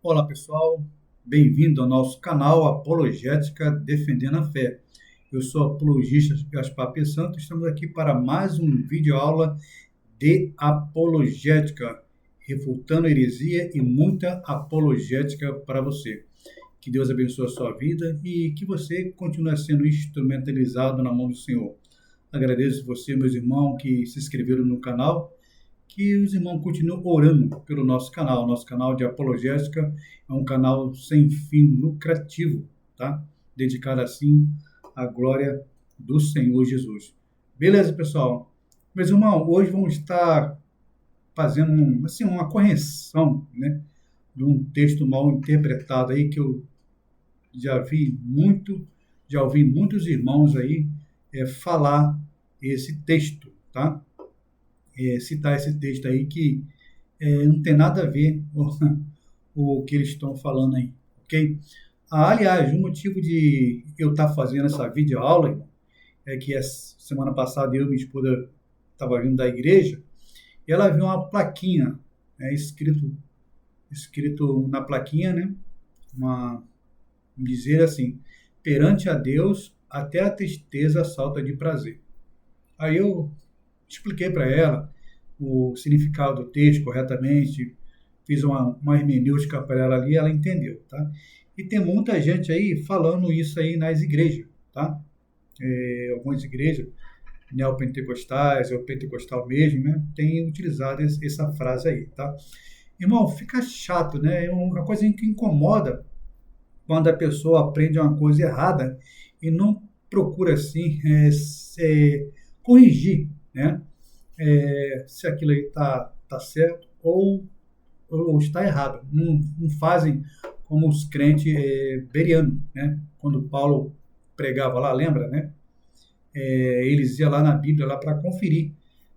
Olá pessoal, bem-vindo ao nosso canal Apologética Defendendo a Fé. Eu sou o apologista Gaspar P. Santos, estamos aqui para mais um vídeo aula de apologética, refutando heresia e muita apologética para você. Que Deus abençoe a sua vida e que você continue sendo instrumentalizado na mão do Senhor. Agradeço você, meus irmãos, que se inscreveram no canal. Que os irmãos continuem orando pelo nosso canal. Nosso canal de apologética é um canal sem fim lucrativo, tá? Dedicado assim à glória do Senhor Jesus. Beleza, pessoal? Meus irmãos, hoje vamos estar fazendo uma correção, né, de um texto mal interpretado aí que eu já ouvi muitos irmãos aí falar esse texto, tá? Citar esse texto aí que não tem nada a ver o que eles estão falando aí, ok? Aliás, o motivo de eu estar fazendo essa videoaula, irmão, é que essa semana passada eu e minha esposa estava vindo da igreja e ela viu uma plaquinha, escrito na plaquinha, né? Dizer assim: perante a Deus até a tristeza salta de prazer. Aí eu expliquei para ela o significado do texto corretamente, fiz uma hermenêutica para ela ali, ela entendeu, tá? E tem muita gente aí falando isso aí nas igrejas, tá? Algumas igrejas neopentecostais, ou pentecostal mesmo, né, tem utilizado essa frase aí, tá? Irmão, fica chato, né? É uma coisa que incomoda quando a pessoa aprende uma coisa errada e não procura, assim, corrigir, né? Se aquilo aí tá certo ou está errado. Não fazem como os crentes bereanos, né? Quando Paulo pregava lá, lembra, né? Eles iam lá na Bíblia lá para conferir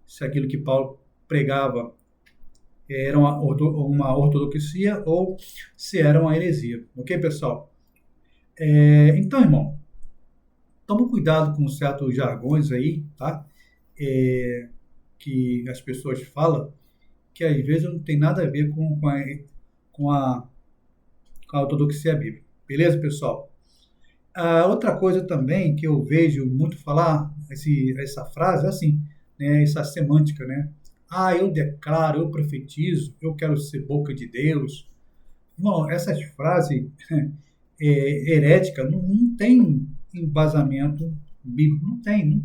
se aquilo que Paulo pregava era uma ortodoxia ou se era uma heresia. Ok, pessoal? Então, irmão, tome cuidado com certos jargões aí, tá? Que as pessoas falam, que às vezes não tem nada a ver com a ortodoxia bíblica. Beleza, pessoal? Outra coisa também que eu vejo muito falar, essa frase, assim, né, essa semântica, né? Eu declaro, eu profetizo, eu quero ser boca de Deus. Não, essas frases heréticas não tem embasamento bíblico, não tem.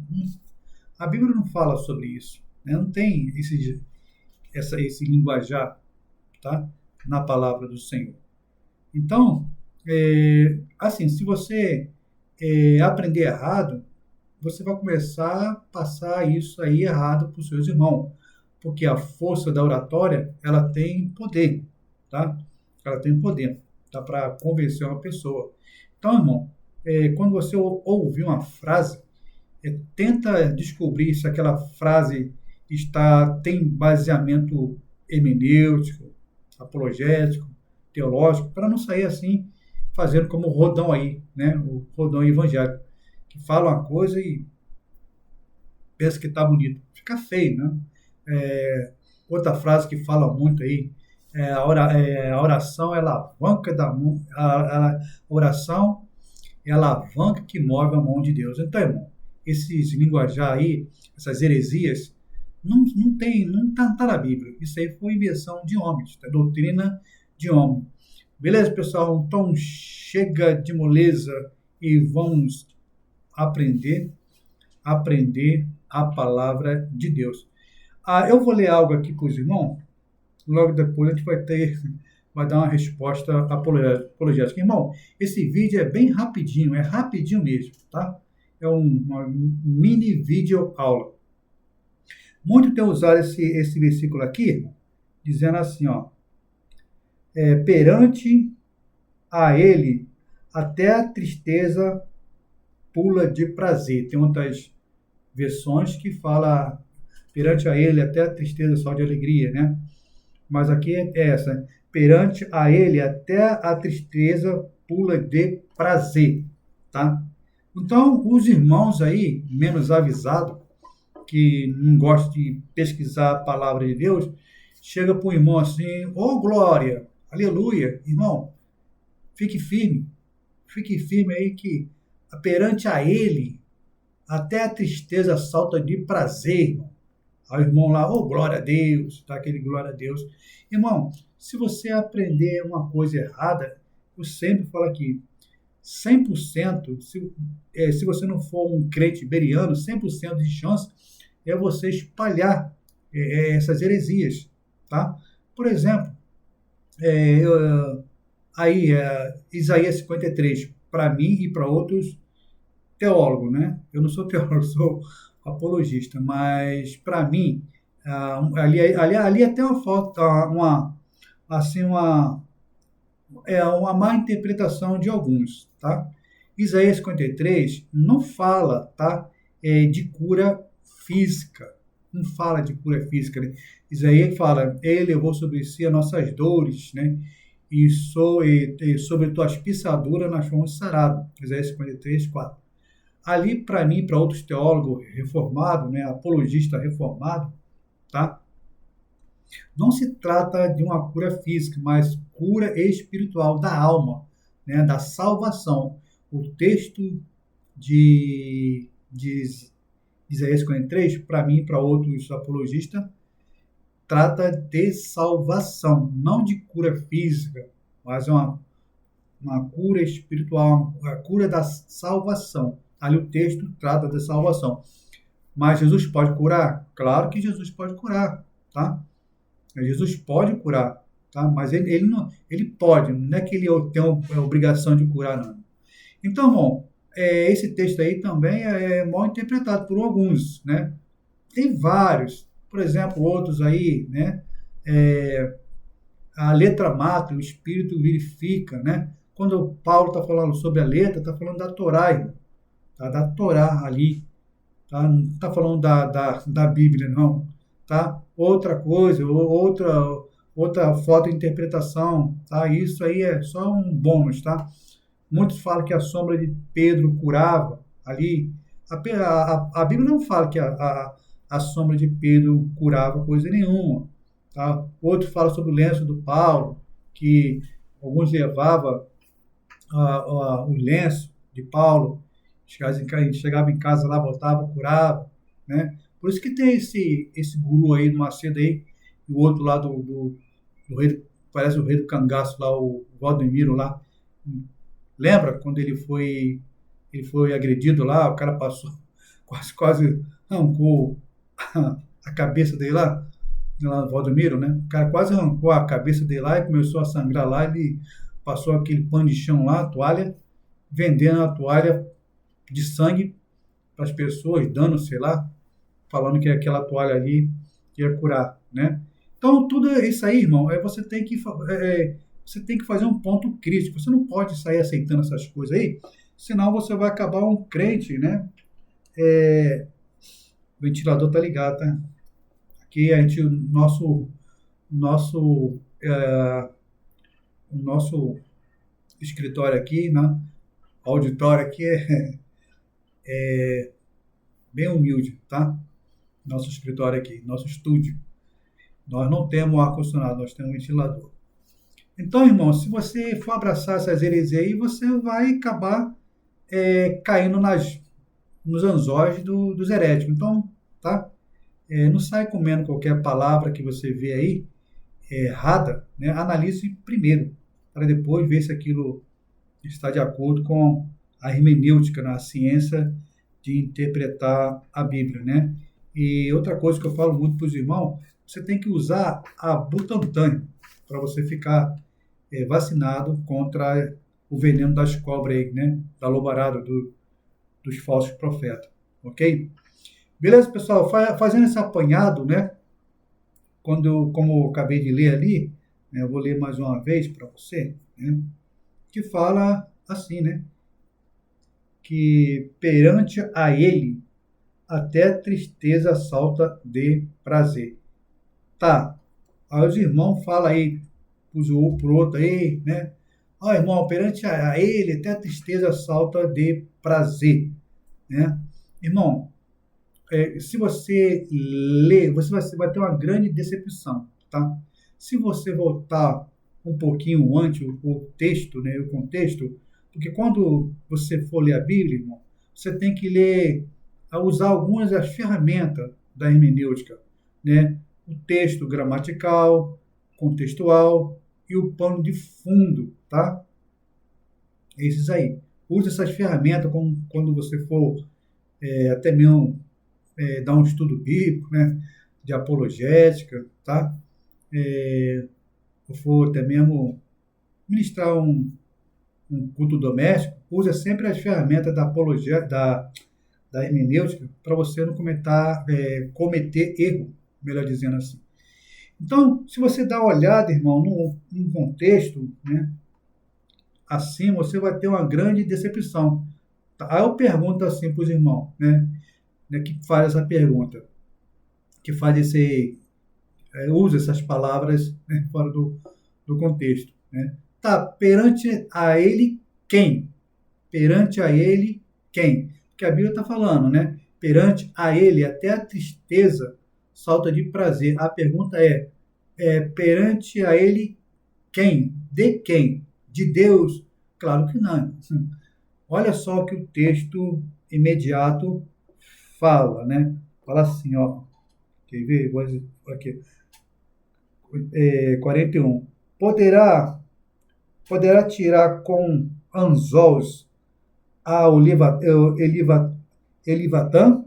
A Bíblia não fala sobre isso, né? Não tem esse linguajar, tá? Na palavra do Senhor. Então, assim, se você aprender errado, você vai começar a passar isso aí errado para os seus irmãos, porque a força da oratória, ela tem poder, tá? Ela tem poder, tá? Para convencer uma pessoa. Então, irmão, quando você ouvir uma frase, tenta descobrir se aquela frase tem baseamento hermenêutico, apologético, teológico, para não sair assim, fazendo como o Rodão aí, né? O Rodão evangélico, que fala uma coisa e pensa que está bonito. Fica feio, né? Outra frase que fala muito aí, a oração é a alavanca a oração é a alavanca que move a mão de Deus. Então, irmão, esses linguajar aí, essas heresias, não tá na Bíblia. Isso aí foi invenção de homens, tá? Doutrina de homem. Beleza, pessoal? Então chega de moleza e vamos aprender a palavra de Deus. Eu vou ler algo aqui para os irmãos, logo depois a gente vai dar uma resposta apologética. Irmão, esse vídeo é bem rapidinho, é rapidinho mesmo, tá? É uma mini vídeo aula. Muito tem usado esse versículo aqui, dizendo assim, ó, perante a ele até a tristeza pula de prazer. Tem outras versões que fala perante a ele até a tristeza só de alegria, né? Mas aqui é essa, perante a ele até a tristeza pula de prazer, tá? Então, os irmãos aí, menos avisados, que não gostam de pesquisar a palavra de Deus, chega para o irmão assim: ô glória, Aleluia. Irmão, fique firme aí que perante a Ele, até a tristeza salta de prazer, irmão. Aí o irmão lá, oh, glória a Deus, tá aquele glória a Deus. Irmão, se você aprender uma coisa errada, eu sempre falo aqui, 100%, se você não for um crente beriano, 100% de chance é você espalhar essas heresias, tá? Por exemplo, é, eu- Isaías 53, para mim e para outros teólogos, né? Eu não sou teólogo, eu sou apologista, mas para mim, ali até uma falta, assim, uma má interpretação de alguns, tá? Isaías 53 não fala, tá? De cura física, não fala de cura física, né? Isaías fala, ele levou sobre si as nossas dores, né? E sobre tuas pisaduras nós fomos sarados. Isaías 53, 4. Ali, para mim, para outros teólogos reformados, né, apologista reformado, tá? Não se trata de uma cura física, mas cura espiritual da alma, né, da salvação. O texto de Isaías 53, para mim e para outros apologistas, trata de salvação, não de cura física, mas uma cura espiritual, a cura da salvação. Ali o texto trata da salvação. Mas Jesus pode curar? Claro que Jesus pode curar, tá? Jesus pode curar, tá? Mas ele não, ele pode, não é que ele tem a obrigação de curar, não. Então, bom, esse texto aí também é mal interpretado por alguns, né? Tem vários, por exemplo, outros aí, né? É, a letra mata, o espírito vivifica, né? Quando o Paulo está falando sobre a letra, está falando da Torá, irmão, tá? Da Torá ali, tá? Não está falando da Bíblia, não, tá? Outra coisa, outra foto de interpretação, tá? Isso aí é só um bônus, tá? Muitos falam que a sombra de Pedro curava ali. A Bíblia não fala que a sombra de Pedro curava coisa nenhuma. Tá? Outro fala sobre o lenço do Paulo, que alguns levavam o lenço de Paulo, chegava em casa lá, botava, curava. Né? Por isso que tem esse guru aí do Macedo aí, e o outro lá do rei, parece o rei do cangaço lá, o Valdemiro lá. Lembra quando ele foi agredido lá, o cara passou, quase arrancou a cabeça dele lá no Valdomiro, né? O cara quase arrancou a cabeça dele lá e começou a sangrar lá, ele passou aquele pano de chão lá, a toalha, vendendo a toalha de sangue para as pessoas, dando, sei lá, falando que aquela toalha ali ia curar, né? Então, tudo isso aí, irmão, você tem que fazer um ponto crítico. Você não pode sair aceitando essas coisas aí, senão você vai acabar um crente, né? O ventilador tá ligado, tá? Aqui nosso, é, o nosso escritório aqui, né? Auditório aqui é bem humilde, tá? Nosso escritório aqui, nosso estúdio. Nós não temos ar-condicionado, nós temos um ventilador. Então, irmão, se você for abraçar essas heresias aí, você vai acabar caindo nos anzóis dos heréticos. Então, tá? Não sai comendo qualquer palavra que você vê aí errada, né? Analise primeiro, para depois ver se aquilo está de acordo com a hermenêutica, né? A ciência de interpretar a Bíblia, né? E outra coisa que eu falo muito para os irmãos, você tem que usar a Butantan para você ficar vacinado contra o veneno das cobras aí, né? Da lobarada, dos falsos profetas, ok? Beleza, pessoal? Fazendo esse apanhado, né? Como eu acabei de ler ali, né, eu vou ler mais uma vez para você, né? Que fala assim, né? Que perante a ele até tristeza salta de prazer. Tá. Aí os irmãos falam aí pro outro aí, né? Ó, irmão, perante a ele até tristeza salta de prazer, né? Irmão, se você ler, você vai ter uma grande decepção, tá? Se você voltar um pouquinho antes o texto, né, o contexto, porque quando você for ler a Bíblia, irmão, você tem que ler, usar algumas das ferramentas da hermenêutica, né? O texto gramatical, contextual e o pano de fundo, tá? Esses aí. Use essas ferramentas quando você for até mesmo dar um estudo bíblico, né? De apologética, tá? Ou for até mesmo ministrar um culto doméstico, use sempre as ferramentas da apologia, da hermenêutica, para você não cometer erro, melhor dizendo assim. Então, se você dá uma olhada, irmão, num contexto, né, assim, você vai ter uma grande decepção. Tá? Aí eu pergunto assim para os irmãos, né, que faz essa pergunta, que faz usa essas palavras, né, fora do contexto. Né? Tá, perante a ele, quem? Perante a ele, quem? Porque a Bíblia está falando, né? Perante a ele, até a tristeza salta de prazer. A pergunta perante a ele, quem? De quem? De Deus? Claro que não. Olha só o que o texto imediato fala, né? Fala assim, ó. Quer ver? Vou aqui. 41. Poderá tirar com anzóis a Elivatã,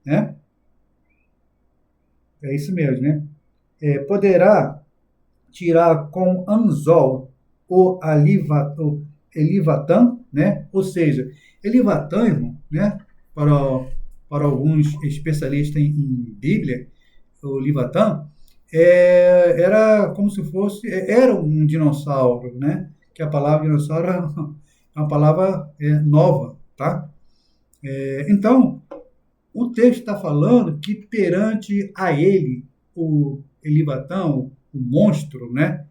né? É isso mesmo, né? Poderá tirar com anzol o Elivatã, né? Ou seja, Elivatã, irmão, né? Para, para alguns especialistas em Bíblia, o Livatã, era como se fosse, era um dinossauro, né? Que a palavra dinossauro é uma palavra nova, tá? Então, o texto está falando que perante a ele, o Elivatão, o monstro, né?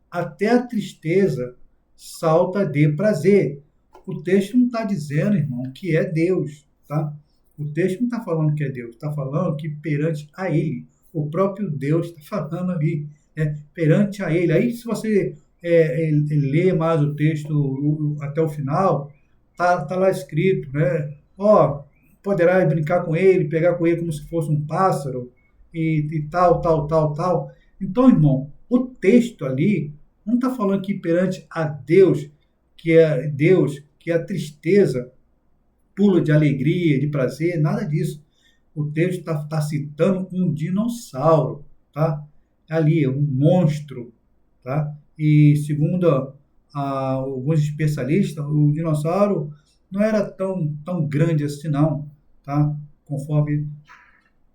Até a tristeza salta de prazer. O texto não está dizendo, irmão, que é Deus, tá? O texto não está falando que é Deus, está falando que perante a ele, o próprio Deus está falando ali, né? Perante a ele. Aí, se você ler mais o texto até o final, tá lá escrito, né? Ó, poderá brincar com ele, pegar com ele como se fosse um pássaro e tal, tal, tal, tal. Então, irmão, o texto ali não está falando que perante a Deus, que é a tristeza pula de alegria, de prazer, nada disso. O texto está citando um dinossauro, tá? Ali, um monstro, tá? E segundo alguns especialistas, o dinossauro não era tão grande assim, não, tá? Conforme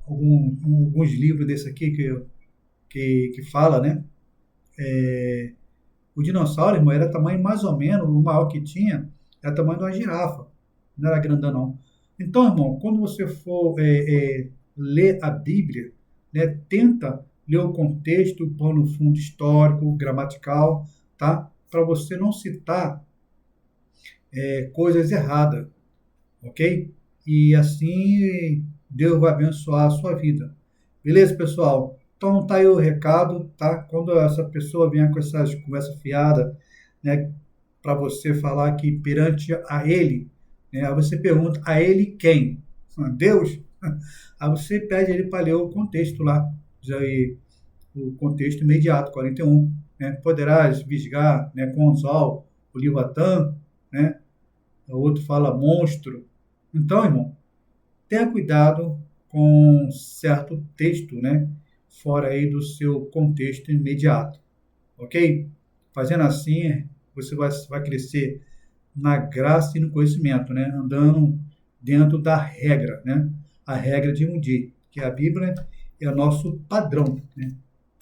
alguns livros desse aqui que fala, né? O dinossauro, irmão, era tamanho mais ou menos, o maior que tinha era o tamanho de uma girafa, não era grandão, não. Então, irmão, quando você for ler a Bíblia, né, tenta ler o contexto, o pano fundo histórico, gramatical, tá? Para você não citar coisas erradas, ok? E assim Deus vai abençoar a sua vida. Beleza, pessoal? Então tá aí o recado, tá? Quando essa pessoa vier com essas conversas fiadas, né, para você falar que perante a ele, né, aí você pergunta a ele quem? Deus? Aí você pede ele para ler o contexto lá, aí, o contexto imediato, 41, né? Poderás visgar, né, com o anzol, o Livatã, né? O outro fala monstro. Então, irmão, tenha cuidado com certo texto, né? Fora aí do seu contexto imediato, ok? Fazendo assim, você vai crescer na graça e no conhecimento, né? Andando dentro da regra, né? A regra de Moody, que a Bíblia é o nosso padrão, né?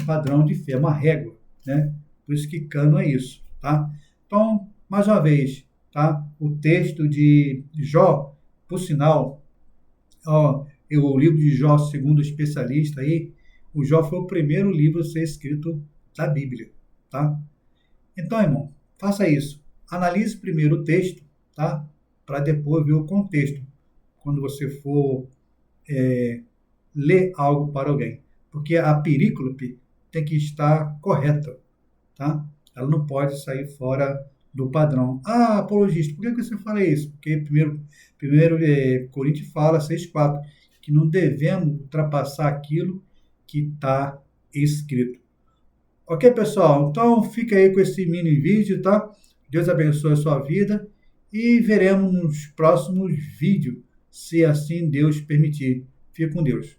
Padrão de fé, uma régua, né? Por isso que cano é isso, tá? Então, mais uma vez, tá? O texto de Jó, por sinal, ó, o livro de Jó, segundo o especialista aí, o Jó foi o primeiro livro a ser escrito da Bíblia, tá? Então, irmão, faça isso. Analise primeiro o texto, tá? Para depois ver o contexto. Quando você for ler algo para alguém. Porque a perícope tem que estar correta, tá? Ela não pode sair fora do padrão. Ah, apologista, por que você fala isso? Porque primeiro Coríntios fala, 6,4, que não devemos ultrapassar aquilo que está escrito. Ok, pessoal? Então, fica aí com esse mini vídeo, tá? Deus abençoe a sua vida e veremos nos próximos vídeos, se assim Deus permitir. Fique com Deus.